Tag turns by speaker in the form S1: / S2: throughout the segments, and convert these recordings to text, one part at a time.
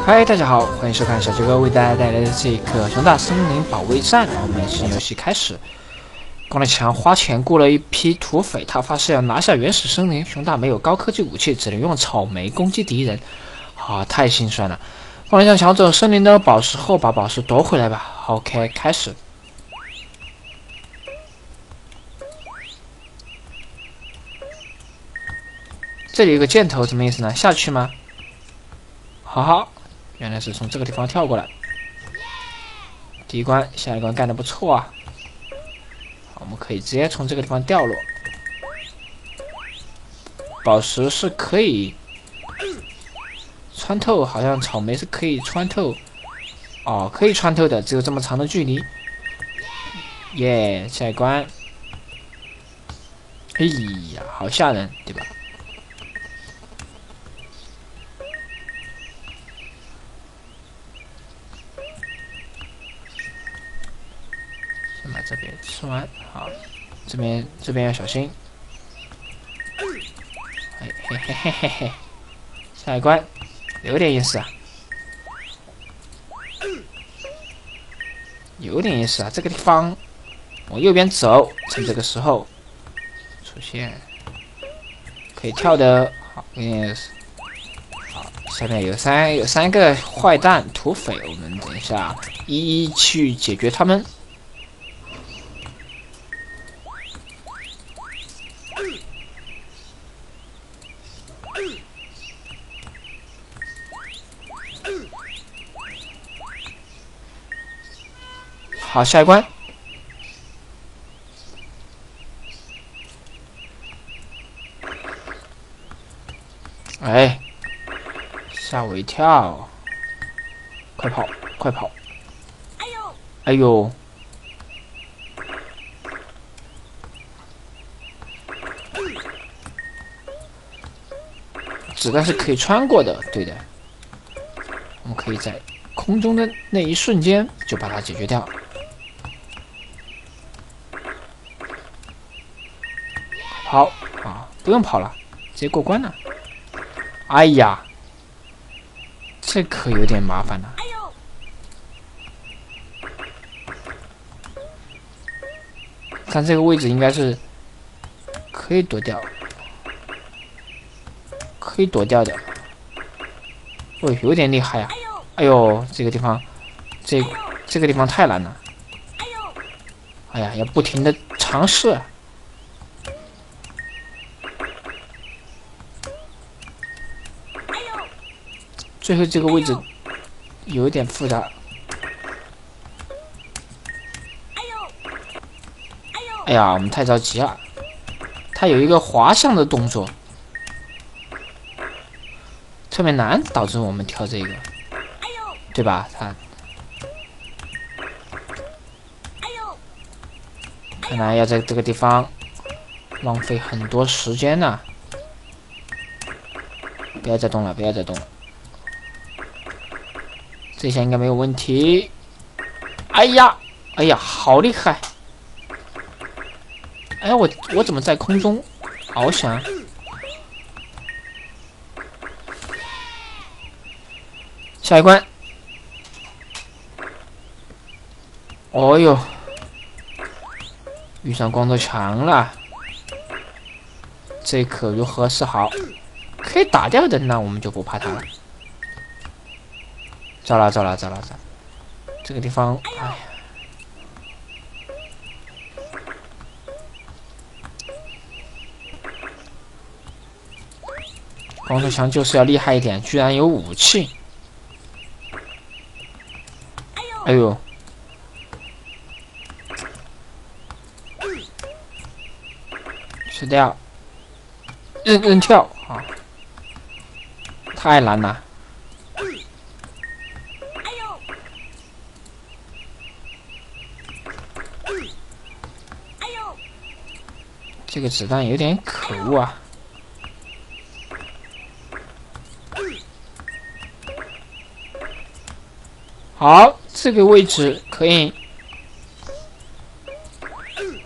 S1: 嗨，大家好，欢迎收看小杰哥为大家带来的这个熊大森林保卫战。我们新游戏开始，光了强花钱雇了一批土匪，他发誓要拿下原始森林。熊大没有高科技武器，只能用草莓攻击敌人，太心酸了。光了强抢走森林的宝石后，把宝石夺回来吧。OK， 开始。这里有个箭头，什么意思呢？下去吗？好，原来是从这个地方跳过来。第一关，下一关干得不错啊！我们可以直接从这个地方掉落。宝石是可以穿透，好像草莓是可以穿透。可以穿透的，只有这么长的距离。耶，下一关。哎呀，好吓人，对吧？先把这边吃完，好，这边要小心。嘿，下一关有点意思啊，这个地方往右边走，趁这个时候出现，可以跳的。好，下面有三个坏蛋土匪，我们等一下一一去解决他们。好，下一关。哎，吓我一跳！快跑！哎呦！子弹是可以穿过的，对的。我们可以在空中的那一瞬间就把它解决掉。好不用跑了，直接过关了。哎呀，这可有点麻烦了。看这个位置应该是可以躲掉的。有点厉害呀！哎呦，这个地方，这个地方太难了。哎呀，要不停的尝试。最后这个位置有一点复杂。哎呀，我们太着急了。它有一个滑向的动作，特别难，导致我们跳这个，对吧？看来要在这个地方浪费很多时间呢。不要再动了。这下应该没有问题。哎呀，好厉害！哎呀，我怎么在空中翱翔？下一关。哦呦，遇上光头强了，这可如何是好？可以打掉的，那我们就不怕他了。糟了！这个地方，哎呀，光头强就是要厉害一点，居然有武器。哎呦！吃掉，扔跳太难了。这个子弹有点可恶啊！好，这个位置可以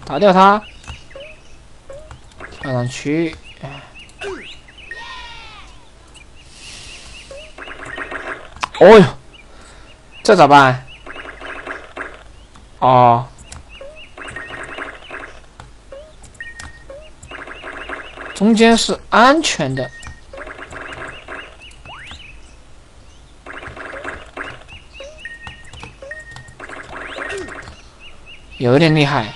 S1: 打掉它，跳上去。哦哟，这咋办？哦，中间是安全的。有点厉害。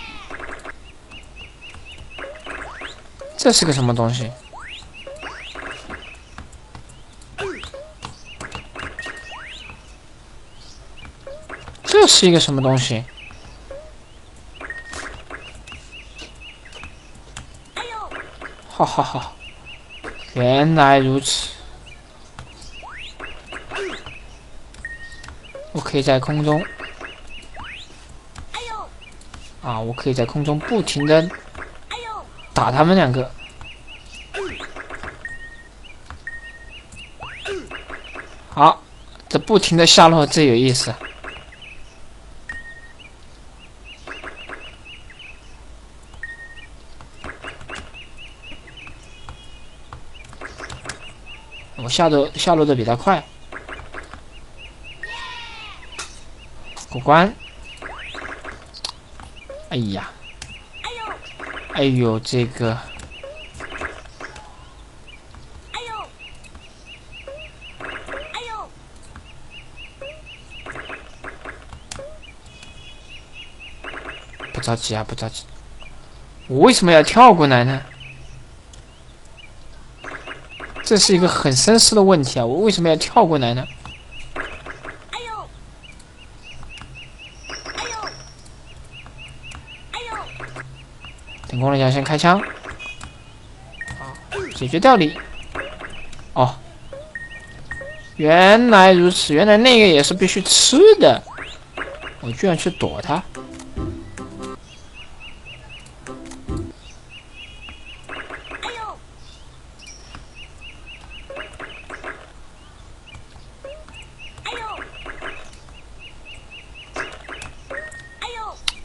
S1: 这是个什么东西？这是一个什么东西？哈哈哈！原来如此。我可以在空中。啊！我可以在空中不停的打他们两个。好，这不停的下落，这有意思。我下落的比他快。过关。哎呀！哎呦，这个。不着急啊，不着急。我为什么要跳过来呢？这是一个很深思的问题啊！我为什么要跳过来呢？等功了奖先开枪。好，解决掉你。哦，原来如此，原来那个也是必须吃的。我居然去躲它。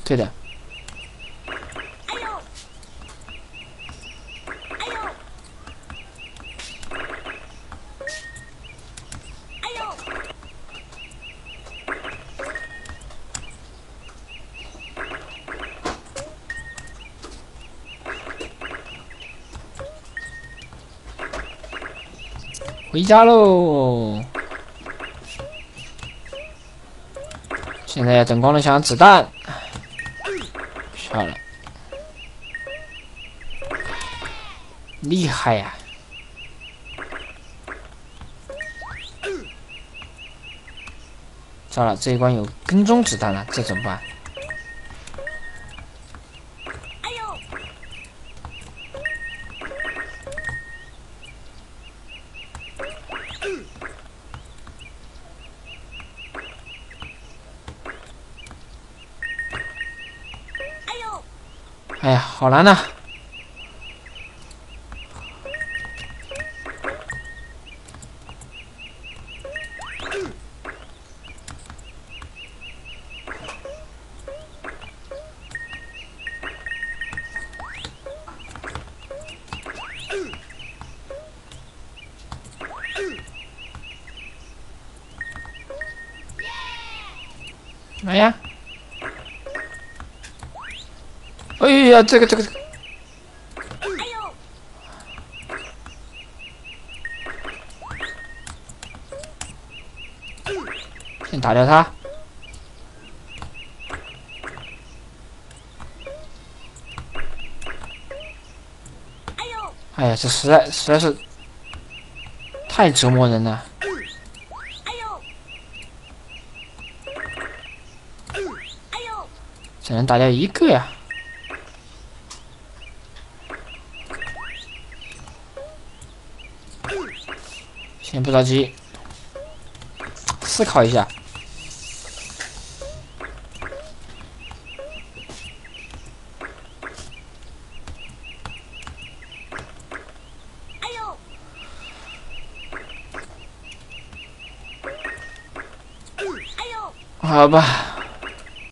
S1: 对的。回家喽！现在要等光了枪子弹。漂亮，厉害呀！糟了，这一关有跟踪子弹了，这怎么办？哎呀，好难呐！来呀！哎呀，这个，先打掉他。哎呀，这实在是太折磨人了。只能打掉一个呀。先不着急，思考一下。好吧。